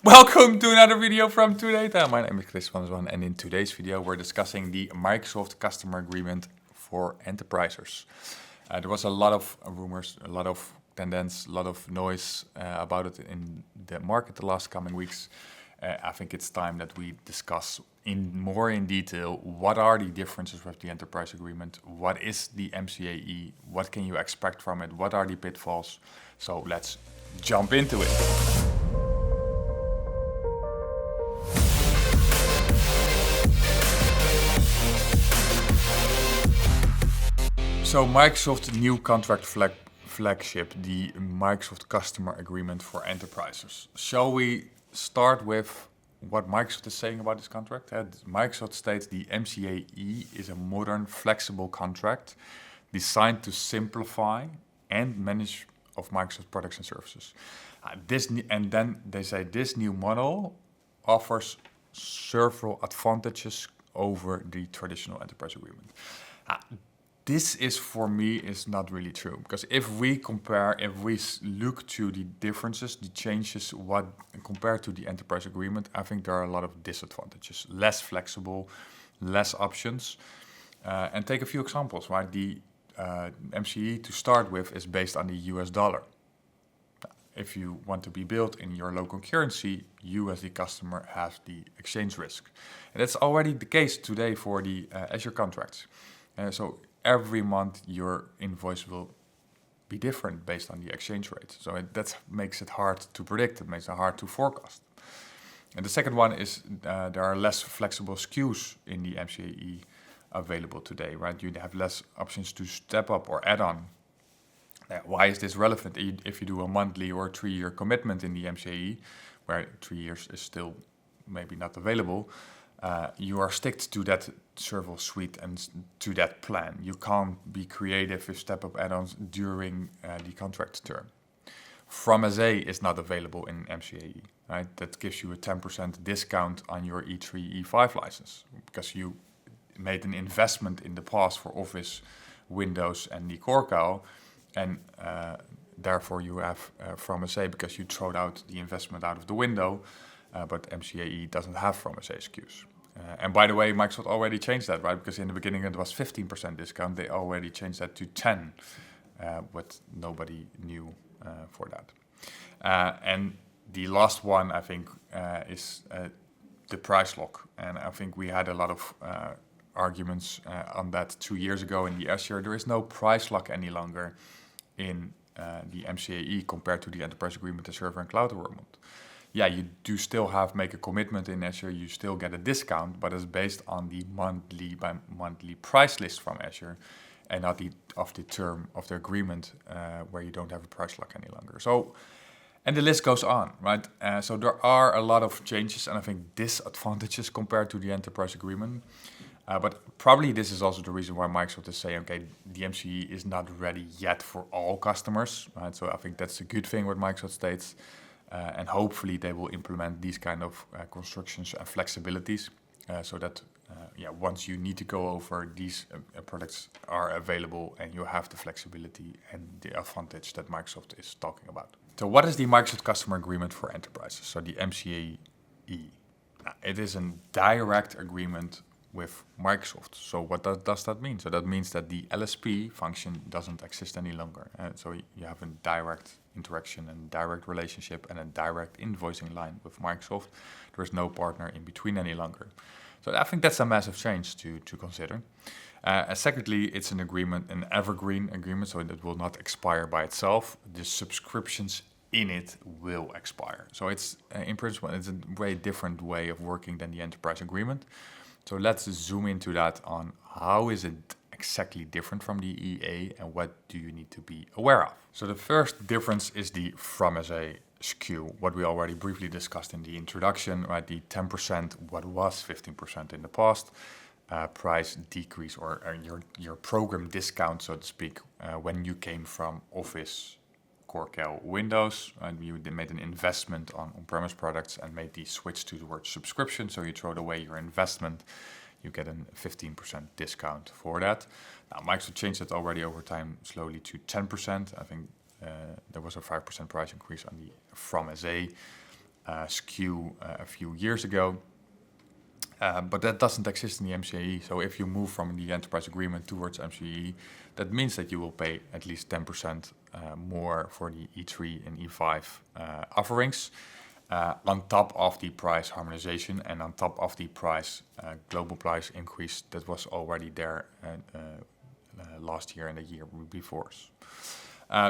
Welcome to another video from Today. My name is Chris van der Zwan, and in today's video we're discussing the Microsoft customer agreement for enterprises. There was a lot of rumors, a lot of tendencies, a lot of noise about it in the market the last coming weeks. I think it's time that we discuss more in detail what are the differences with the enterprise agreement, what is the MCA-E, what can you expect from it, what are the pitfalls. So let's jump into it. So Microsoft's new contract flagship, the Microsoft Customer Agreement for Enterprises. Shall we start with what Microsoft is saying about this contract? Microsoft states the MCA-E is a modern, flexible contract designed to simplify and manage of Microsoft products and services. And then they say this new model offers several advantages over the traditional enterprise agreement. This is, for me, is not really true, because if we look to the differences, the changes, compared to the enterprise agreement, I think there are a lot of disadvantages. Less flexible, less options, and take a few examples. Right, the MCE to start with is based on the US dollar. If you want to be billed in your local currency, you as the customer have the exchange risk, and that's already the case today for the Azure contracts. So every month your invoice will be different based on the exchange rate. So that makes it hard to predict, it makes it hard to forecast. And the second one is there are less flexible SKUs in the MCA-E available today, right? You have less options to step up or add on. Why is this relevant? If you do a monthly or 3-year commitment in the MCA-E, where 3 years is still maybe not available, you are sticked to that server suite and to that plan. You can't be creative with step-up add-ons during the contract term. From SA is not available in MCA-E, right? That gives you a 10% discount on your E3, E5 license, because you made an investment in the past for Office, Windows, and the Core Cow, and therefore you have From SA because you throw out the investment out of the window. But MCA-E doesn't have From SA SKUs. And by the way, Microsoft already changed that, right? Because in the beginning it was 15% discount. They already changed that to 10, but nobody knew for that. And the last one, I think, is the price lock. And I think we had a lot of arguments on that 2 years ago in the Azure. There is no price lock any longer in the MCA-E compared to the enterprise agreement, the server and cloud environment. Yeah, you do still make a commitment in Azure, you still get a discount, but it's based on the monthly price list from Azure and not the term of the agreement where you don't have a price lock any longer. So, and the list goes on, right? So there are a lot of changes and I think disadvantages compared to the enterprise agreement. But probably this is also the reason why Microsoft is saying, okay, the MCE is not ready yet for all customers, right? So I think that's a good thing what Microsoft states. And hopefully they will implement these kind of constructions and flexibilities so that once you need to go over, these products are available and you have the flexibility and the advantage that Microsoft is talking about. So what is the Microsoft Customer Agreement for Enterprises? So the MCA-E. It is a direct agreement with Microsoft. So what does that mean? So that means that the LSP function doesn't exist any longer. So you have a direct interaction and direct relationship and a direct invoicing line with Microsoft. There is no partner in between any longer. So I think that's a massive change to consider. Secondly, it's an agreement, an evergreen agreement, so it will not expire by itself. The subscriptions in it will expire. So it's in principle, it's a very different way of working than the enterprise agreement. So let's zoom into that on how is it exactly different from the EA and what do you need to be aware of. So the first difference is the From SA SKU, what we already briefly discussed in the introduction, right? The 10%, what was 15% in the past, price decrease or your program discount, so to speak, when you came from Office, Core Cow, Windows, and you made an investment on-premise products and made the switch to the word subscription. So you throw away your investment, you get a 15% discount for that. Now, Microsoft changed it already over time slowly to 10%. I think there was a 5% price increase on the From SA. SKU a few years ago. But that doesn't exist in the MCA-E. So if you move from the enterprise agreement towards MCA-E, that means that you will pay at least 10% more for the E3 and E5 offerings, on top of the price harmonization and on top of the global price increase that was already there last year and the year before.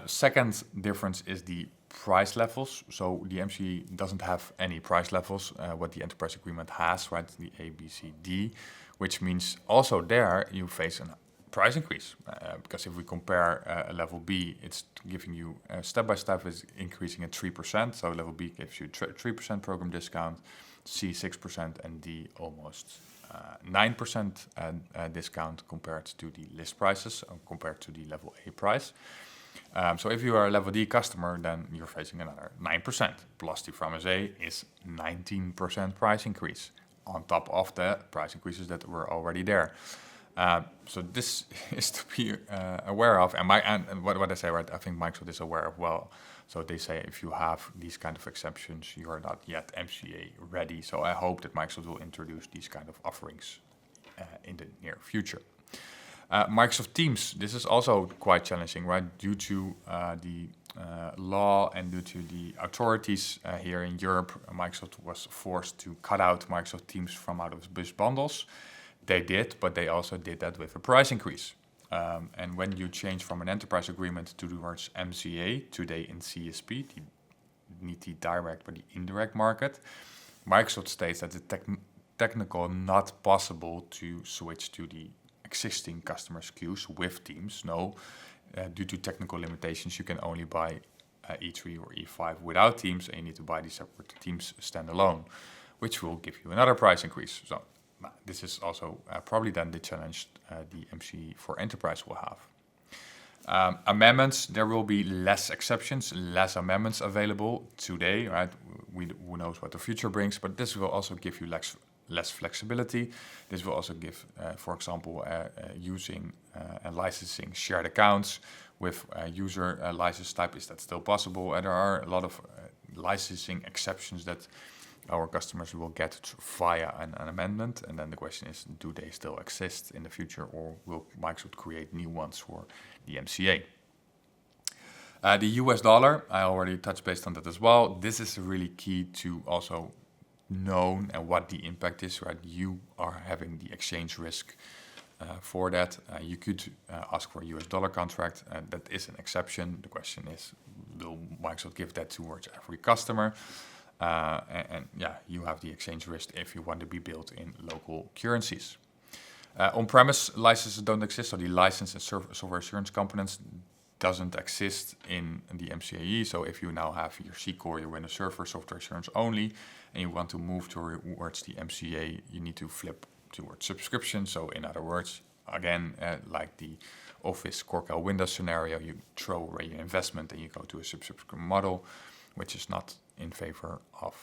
Second difference is the price levels. So the MCA doesn't have any price levels. What the enterprise agreement has, right? The A, B, C, D, which means also there you face a price increase. Because if we compare level B, it's giving you step by step is increasing at 3%. So level B gives you 3% program discount, C 6%, and D almost 9% discount compared to the list prices, compared to the level A price. So if you are a level D customer, then you're facing another 9%, plus the from A is 19% price increase on top of the price increases that were already there. So this is to be aware of, and what I say, right? I think Microsoft is aware of well. So they say if you have these kind of exceptions, you are not yet MCA ready. So I hope that Microsoft will introduce these kind of offerings in the near future. Microsoft Teams, this is also quite challenging, right? Due to the law and due to the authorities here in Europe, Microsoft was forced to cut out Microsoft Teams from out of its bundles. They did, but they also did that with a price increase. And when you change from an enterprise agreement towards MCA, today in CSP, not the direct but the indirect market, Microsoft states that it's technical not possible to switch to the existing customer SKUs with Teams. No, due to technical limitations, you can only buy E3 or E5 without Teams, and you need to buy the separate Teams standalone, which will give you another price increase. So this is also probably then the challenge the MCA for enterprise will have. Amendments, there will be less exceptions, less amendments available today, right? Who knows what the future brings, but this will also give you less flexibility. This will also give, for example, using and licensing shared accounts with user license type. Is that still possible? And there are a lot of licensing exceptions that our customers will get via an amendment. And then the question is, do they still exist in the future, or will Microsoft create new ones for the MCA? The US dollar, I already touched based on that as well. This is really key to also known and what the impact is, right? You are having the exchange risk for that. You could ask for a US dollar contract, and that is an exception. The question is, will Microsoft give that towards every customer? And yeah, you have the exchange risk if you want to be built in local currencies. On-premise licenses don't exist, so the license and software assurance components doesn't exist in the MCA-E. So if you now have your SQL, your Windows Server, software assurance only, and you want to move towards the MCA, you need to flip towards subscription. So in other words, again, like the Office Core Windows scenario, you throw away your investment and you go to a subscription model, which is not in favor of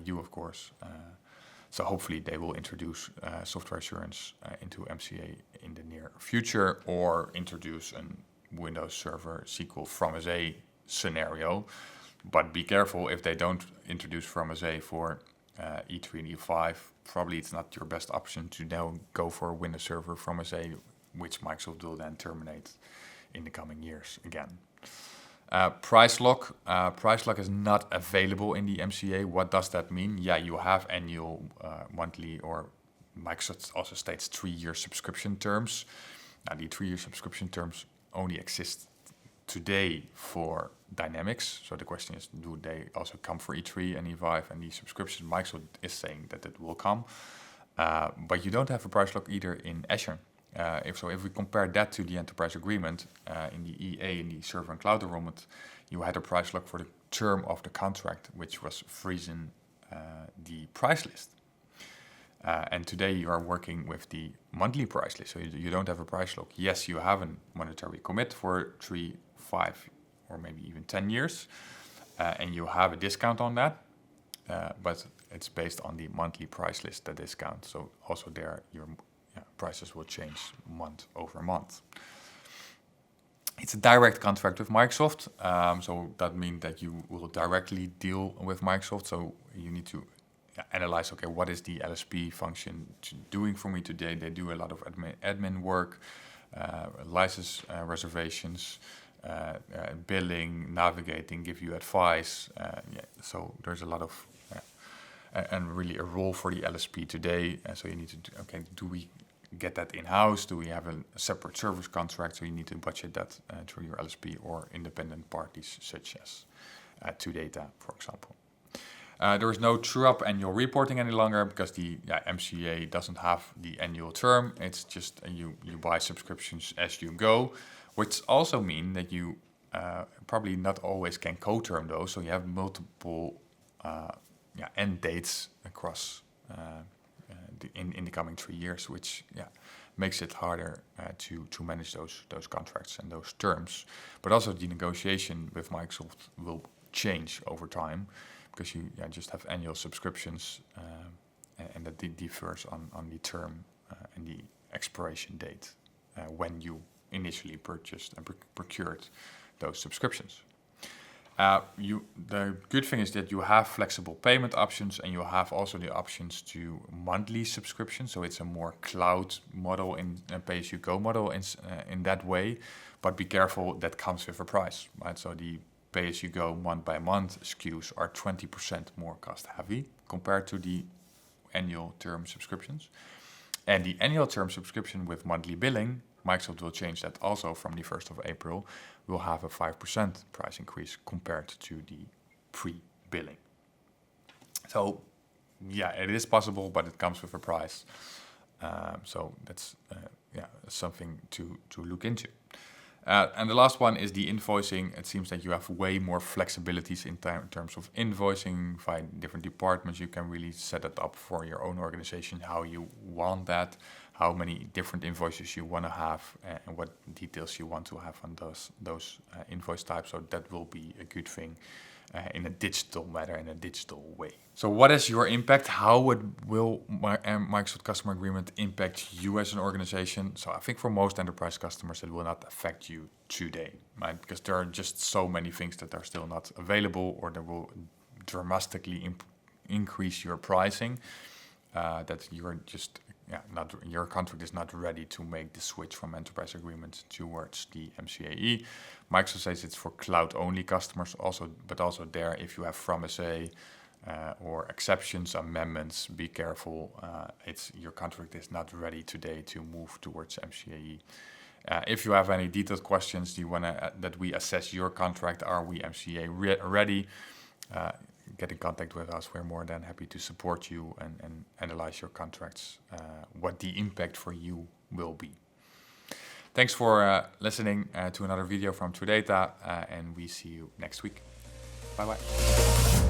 you, of course. So hopefully they will introduce software assurance into MCA in the near future, or introduce a Windows Server SQL from as a scenario. But be careful, if they don't introduce from as a for E3 and E5, probably it's not your best option to now go for a Windows Server from as a, which Microsoft will then terminate in the coming years again. Price lock. Price lock is not available in the MCA. What does that mean? Yeah, you have annual, monthly, or Microsoft also states 3-year subscription terms. Now, the 3-year subscription terms only exist today for Dynamics. So the question is, do they also come for E3 and E5 and the subscriptions? Microsoft is saying that it will come, but you don't have a price lock either in Azure. If we compare that to the enterprise agreement, in the EA, in the server and cloud environment, you had a price lock for the term of the contract, which was freezing the price list. And today you are working with the monthly price list, so you don't have a price lock. Yes, you have a monetary commit for 3, 5, or maybe even 10 years, and you have a discount on that, but it's based on the monthly price list, the discount. So also there, your prices will change month over month. It's a direct contract with Microsoft, so that means that you will directly deal with Microsoft. So you need to analyze, okay, what is the LSP function doing for me today? They do a lot of admin work, license reservations, billing, navigating, give you advice. So there's a lot of, and really a role for the LSP today. So you need to, okay, do we get that in-house? Do we have a separate service contract? So you need to budget that through your LSP or independent parties such as 2Data, for example. There is no true-up annual reporting any longer because the MCA doesn't have the annual term. It's just you buy subscriptions as you go, which also means that you probably not always can co-term those. So you have multiple end dates across in the coming 3 years, which makes it harder to manage those contracts and those terms. But also the negotiation with Microsoft will change over time because you just have annual subscriptions and that differs on the term and the expiration date when you initially purchased and procured those subscriptions. The good thing is that you have flexible payment options and you have also the options to monthly subscription. So it's a more cloud model in a pay-as-you-go model in that way. But be careful, that comes with a price, right? So the pay-as-you-go month-by-month SKUs are 20% more cost-heavy compared to the annual term subscriptions. And the annual term subscription with monthly billing, Microsoft will change that also from the 1st of April, will have a 5% price increase compared to the pre-billing. So, it is possible, but it comes with a price. So that's something to look into. And the last one is the invoicing. It seems that you have way more flexibilities in terms of invoicing via different departments. You can really set it up for your own organization, how you want that, how many different invoices you want to have, and what details you want to have on those invoice types. So that will be a good thing in a digital manner, in a digital way. So what is your impact? How will Microsoft Customer Agreement impact you as an organization? So I think for most enterprise customers, it will not affect you today, right? Because there are just so many things that are still not available, or that will dramatically increase your pricing, that you're just your contract is not ready to make the switch from enterprise agreement towards the MCA-E. Microsoft says it's for cloud-only customers, but also there, if you have from SA or exceptions, amendments, be careful. Your contract is not ready today to move towards MCA-E. If you have any detailed questions, you want that we assess your contract, are we MCA ready? Get in contact with us. We're more than happy to support you and analyze your contracts, what the impact for you will be. Thanks for listening to another video from 2Data, and we see you next week. Bye-bye.